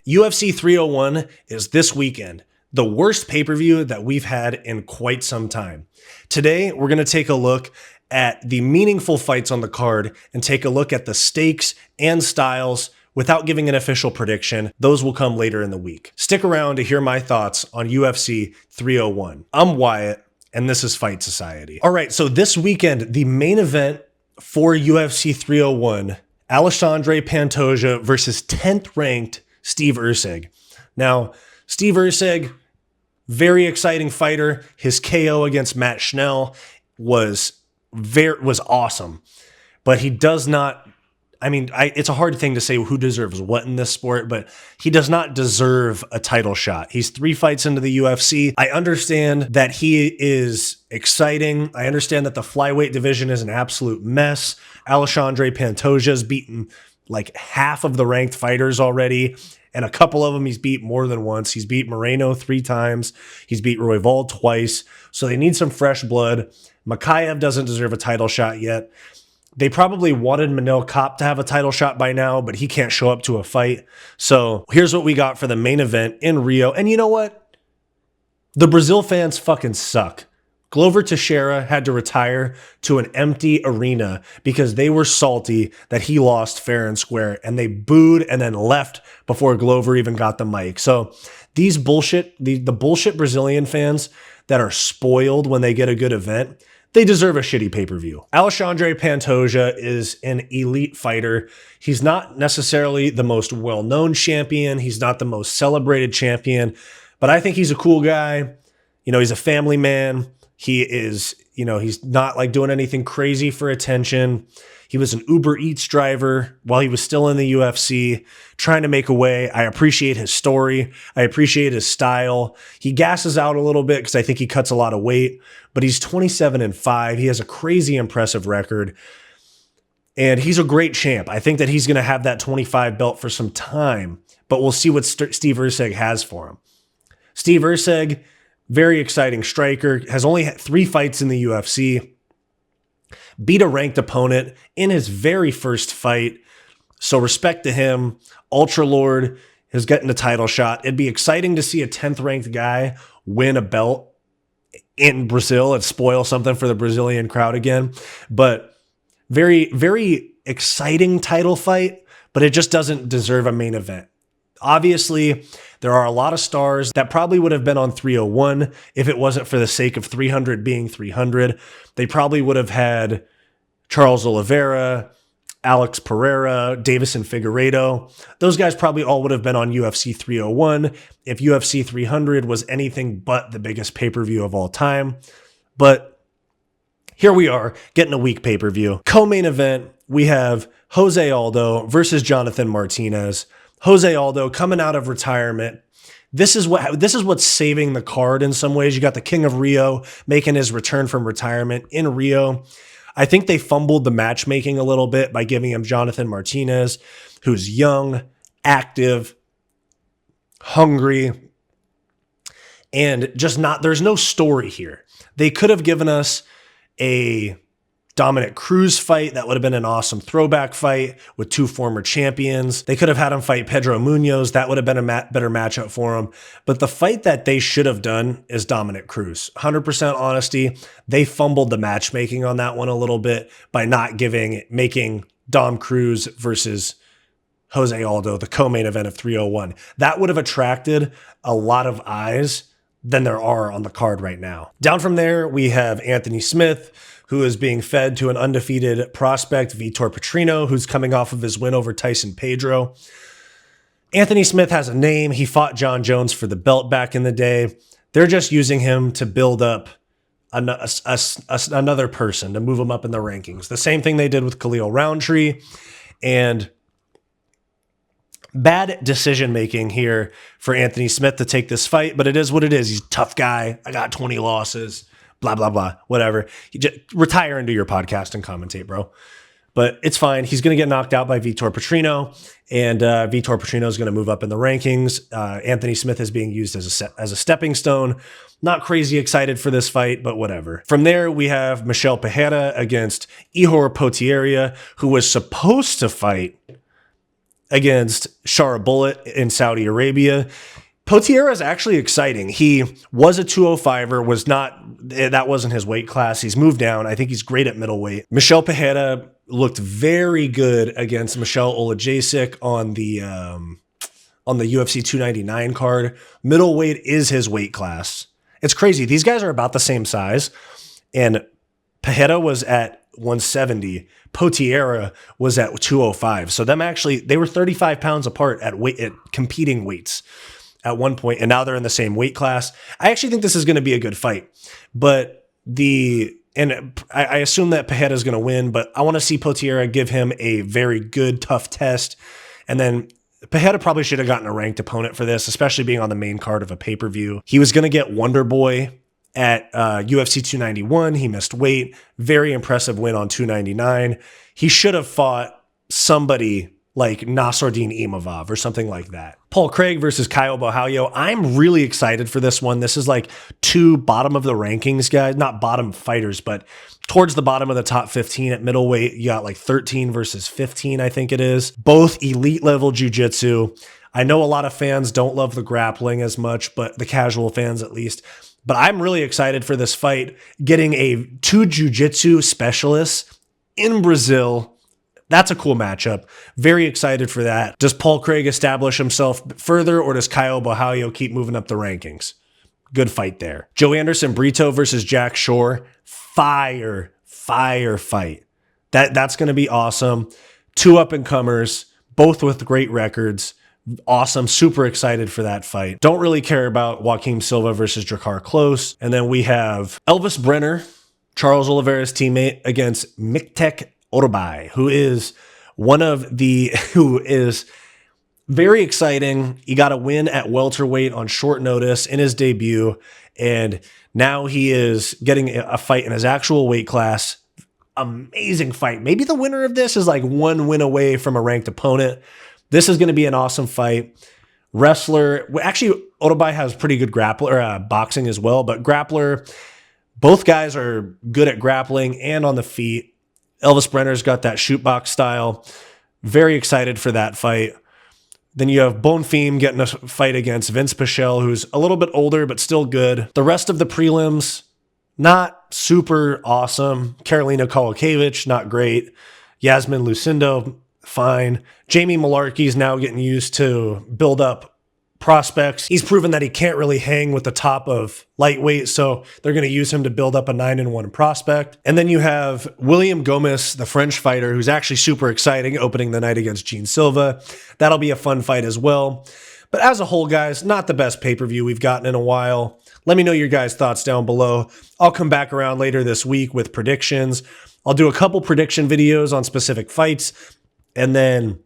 UFC 301 is this weekend, the worst pay-per-view that we've had in quite some time. Today, we're going to take a look at the meaningful fights on the card and take a look at the stakes and styles without giving an official prediction. Those will come later in the week. Stick around to hear my thoughts on UFC 301. I'm Wyatt, and this is Fight Society. All right, so this weekend, the main event for UFC 301, Alexandre Pantoja versus 10th ranked Steve Erceg. Now, Steve Erceg, very exciting fighter. His KO against Matt Schnell was awesome, but he does not. It's a hard thing to say who deserves what in this sport, but he does not deserve a title shot. He's 3 fights into the UFC. I understand that he is exciting. I understand that the flyweight division is an absolute mess. Alexandre Pantoja's beaten like half of the ranked fighters already, and a couple of them he's beat more than once. He's beat Moreno 3 times. He's beat Royval twice. So they need some fresh blood. Makhachev doesn't deserve a title shot yet. They probably wanted Manel Kape to have a title shot by now, but he can't show up to a fight. So here's what we got for the main event in Rio. And you know what? The Brazil fans fucking suck. Glover Teixeira had to retire to an empty arena because they were salty that he lost fair and square, and they booed and then left before Glover even got the mic. So these the bullshit Brazilian fans that are spoiled when they get a good event, they deserve a shitty pay-per-view. Alexandre Pantoja is an elite fighter. He's not necessarily the most well-known champion. He's not the most celebrated champion, but I think he's a cool guy. You know, he's a family man. He is, he's not like doing anything crazy for attention. He was an Uber Eats driver while he was still in the UFC, trying to make a way. I appreciate his story. I appreciate his style. He gasses out a little bit because I think he cuts a lot of weight, but he's 27-5. He has a crazy impressive record, and he's a great champ. I think that he's going to have that 25 belt for some time, but we'll see what Steve Erceg has for him. Steve Erceg, very exciting striker, has only had 3 fights in the UFC, beat a ranked opponent in his very first fight. So respect to him. Ultra Lord is getting a title shot. It'd be exciting to see a 10th ranked guy win a belt in Brazil and spoil something for the Brazilian crowd again. But very, very exciting title fight, but it just doesn't deserve a main event. Obviously, there are a lot of stars that probably would have been on 301 if it wasn't for the sake of 300 being 300. They probably would have had Charles Oliveira, Alex Pereira, Davison Figueiredo. Those guys probably all would have been on UFC 301 if UFC 300 was anything but the biggest pay-per-view of all time. But here we are, getting a weak pay-per-view. Co-main event, we have Jose Aldo versus Jonathan Martinez. Jose Aldo coming out of retirement. This is what's saving the card in some ways. You got the King of Rio making his return from retirement in Rio. I think they fumbled the matchmaking a little bit by giving him Jonathan Martinez, who's young, active, hungry, and just there's no story here. They could have given us a Dominic Cruz fight. That would have been an awesome throwback fight with 2 former champions. They could have had him fight Pedro Munoz. That would have been a better matchup for him. But the fight that they should have done is Dominic Cruz. 100% honesty. They fumbled the matchmaking on that one a little bit by not making Dom Cruz versus Jose Aldo the co-main event of 301. That would have attracted a lot of eyes than there are on the card right now. Down from there, we have Anthony Smith, who is being fed to an undefeated prospect, Vitor Petrino, who's coming off of his win over Tyson Pedro. Anthony Smith has a name. He fought John Jones for the belt back in the day. They're just using him to build up another person, to move him up in the rankings. The same thing they did with Khalil Roundtree. And bad decision-making here for Anthony Smith to take this fight, but it is what it is. He's a tough guy. I got 20 losses. Blah, blah, blah, whatever. You just retire and do your podcast and commentate, bro. But it's fine. He's going to get knocked out by Vitor Petrino, and Vitor Petrino is going to move up in the rankings. Anthony Smith is being used as a stepping stone. Not crazy excited for this fight, but whatever. From there, we have Michel Pereira against Ihor Potieria, who was supposed to fight against Shara Bullet in Saudi Arabia. Potieria is actually exciting. He was a 205er, that wasn't his weight class. He's moved down. I think he's great at middleweight. Michel Pereira looked very good against Michel Olajasic on the UFC 299 card. Middleweight is his weight class. It's crazy. These guys are about the same size, and Pereira was at 170. Potieria was at 205. So they were 35 pounds apart at competing weights at one point, and now they're in the same weight class. I actually think this is going to be a good fight, but I assume that Pereira is going to win, but I want to see Potieria give him a very good, tough test. And then Pereira probably should have gotten a ranked opponent for this, especially being on the main card of a pay-per-view. He was going to get Wonder Boy at UFC 291. He missed weight. Very impressive win on 299. He should have fought somebody like Nasruddin Imavov or something like that. Paul Craig versus Caio Borralho. I'm really excited for this one. This is like two bottom of the rankings guys, not bottom fighters, but towards the bottom of the top 15 at middleweight. You got like 13 versus 15, I think it is. Both elite level jiu-jitsu. I know a lot of fans don't love the grappling as much, but the casual fans at least. But I'm really excited for this fight. Getting two jiu-jitsu specialists in Brazil. That's a cool matchup. Very excited for that. Does Paul Craig establish himself further, or does Caio Borralho keep moving up the rankings? Good fight there. Joanderson Brito versus Jack Shore. Fire fight. That's going to be awesome. Two up-and-comers, both with great records. Awesome. Super excited for that fight. Don't really care about Joaquim Silva versus Drakkar Klose. And then we have Elves Brener, Charles Oliveira's teammate, against Myktybek Orolbai, who is very exciting. He got a win at welterweight on short notice in his debut, and now he is getting a fight in his actual weight class. Amazing fight. Maybe the winner of this is like one win away from a ranked opponent. This is going to be an awesome fight. Wrestler, actually, Orolbai has pretty good boxing as well, but grappler, both guys are good at grappling and on the feet. Elves Brener's got that shoot box style. Very excited for that fight. Then you have Bonfim getting a fight against Vince Pichel, who's a little bit older, but still good. The rest of the prelims, not super awesome. Karolina Kowalkiewicz, not great. Yasmin Lucindo, fine. Jamie Malarkey's now getting used to build up prospects. He's proven that he can't really hang with the top of lightweight, so they're going to use him to build up a 9-1 prospect. And then you have William Gomis, the French fighter, who's actually super exciting, opening the night against Gene Silva. That'll be a fun fight as well. But as a whole, guys, not the best pay-per-view we've gotten in a while. Let me know your guys' thoughts down below. I'll come back around later this week with predictions. I'll do a couple prediction videos on specific fights, and then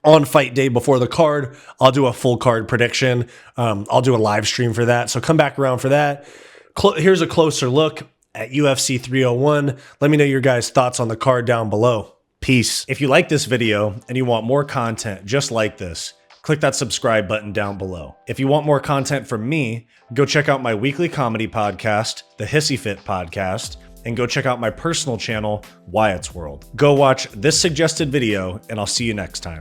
on fight day before the card, I'll do a full card prediction. I'll do a live stream for that. So come back around for that. Here's a closer look at UFC 301. Let me know your guys' thoughts on the card down below. Peace. If you like this video and you want more content just like this, click that subscribe button down below. If you want more content from me, go check out my weekly comedy podcast, the Hissyfit podcast, and go check out my personal channel, Wyatt's World. Go watch this suggested video, and I'll see you next time.